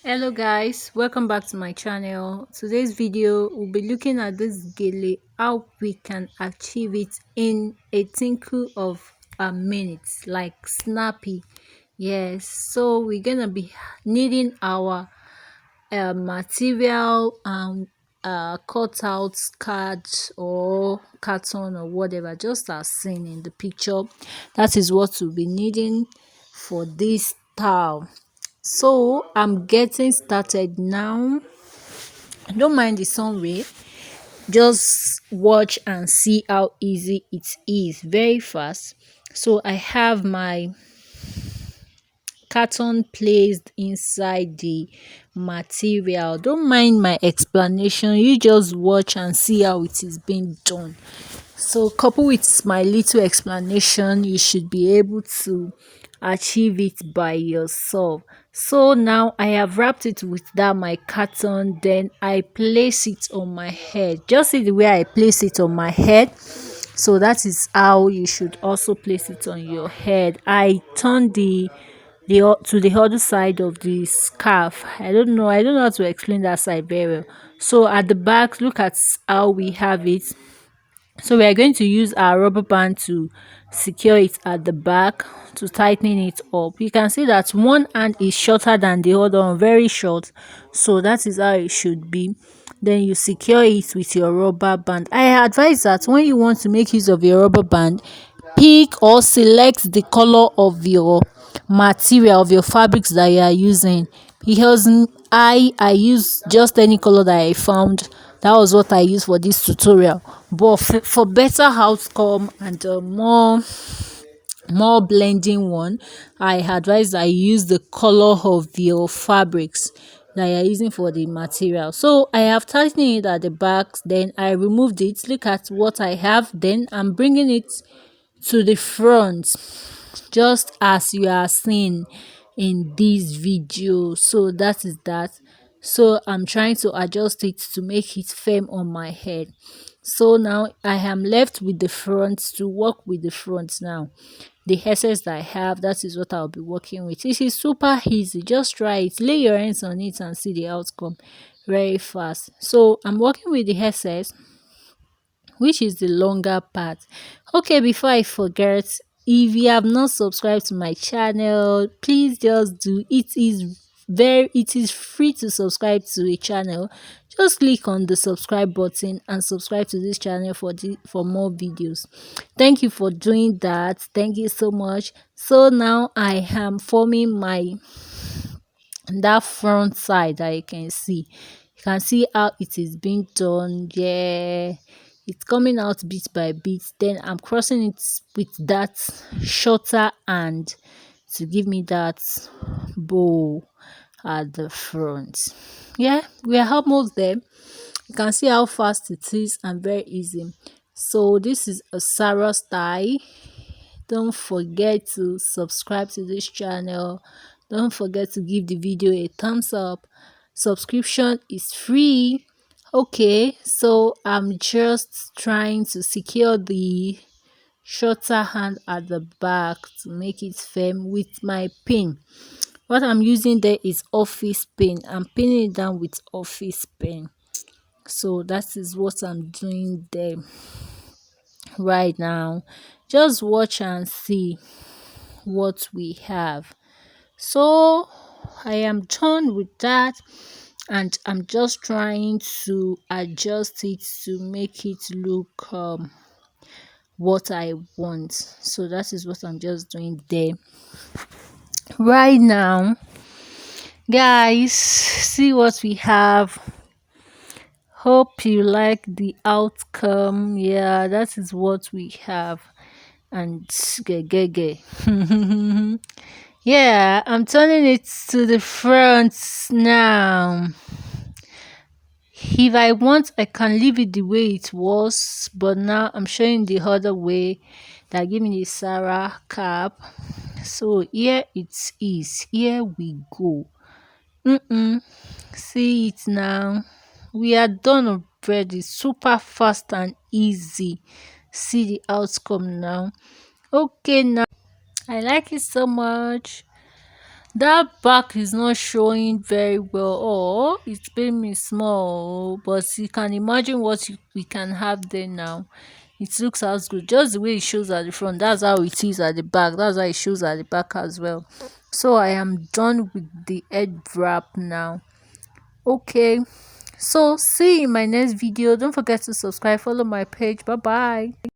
Hello guys, welcome back to my channel. Today's video we'll be looking at this gele, how we can achieve it in a tinkle of a minute, like snappy. Yes, so we're gonna be needing our material and cut out card or carton or whatever, just as seen in the picture. That is what we'll be needing for this towel. So I'm getting started now. Don't mind the sun way, just watch and see how easy it is, very fast. So I have my carton placed inside the material. Don't mind my explanation, you just watch and see how it is being done. So couple with my little explanation, you should be able to achieve it by yourself. So now I have wrapped it with that my carton, then I place it on my head. Just see the way I place it on my head. So that is how you should also place it on your head. I turn to the other side of the scarf. I don't know how to explain that side very well. So at the back, look at how we have it. So we are going to use our rubber band to secure it at the back to tighten it up. You can see that one hand is shorter than the other one, very short. So that is how it should be. Then you secure it with your rubber band. I advise that when you want to make use of your rubber band, pick or select the color of your material, of your fabrics that you are using, because I use just any color that I found. That was what I used for this tutorial, but for better outcome and more blending one, I advise I use the color of your fabrics that you're using for the material. So I have tightened it at the back, then I removed it. Look at what I have, then I'm bringing it to the front, just as you are seeing in this video. So that is that. So I'm trying to adjust it to make it firm on my head. So now I am left with the front, to work with the front now. The excess that I have, that is what I'll be working with. This is super easy, just try it, lay your hands on it and see the outcome very fast. So I'm working with the excess, which is the longer part. Okay, before I forget, if you have not subscribed to my channel, please just do. It is free to subscribe to a channel. Just click on the subscribe button and subscribe to this channel for more videos. Thank you for doing that. Thank you so much. So now I am forming my that front side that you can see. You can see how it is being done. Yeah, it's coming out bit by bit. Then I'm crossing it with that shorter hand to give me that bow at the front. Yeah, we are almost there. You can see how fast it is and very easy. So this is a Zara style. Don't forget to subscribe to this channel. Don't forget to give the video a thumbs up. Subscription is free. Okay, so I'm just trying to secure the shorter hand at the back to make it firm with my pin. What I'm using there is office pin. I'm pinning it down with office pin. So that is what I'm doing there right now. Just watch and see what we have. So I am done with that, and I'm just trying to adjust it to make it look what I want. So that is what I'm just doing there right now. Guys, see what we have. Hope you like the outcome. Yeah, that is what we have. And gege. Yeah, I'm turning it to the front now. If I want, I can leave it the way it was, but now I'm showing the other way that give me the Zara cap. So here it is. Here we go. See it now. We are done already. Super fast and easy. See the outcome now. Okay, now I like it so much. That back is not showing very well. Oh, it's paying me small, but you can imagine what we can have there now. It looks as good. Just the way it shows at the front, that's how it is at the back. That's how it shows at the back as well. So I am done with the head wrap now. Okay. So see you in my next video. Don't forget to subscribe, follow my page. Bye bye.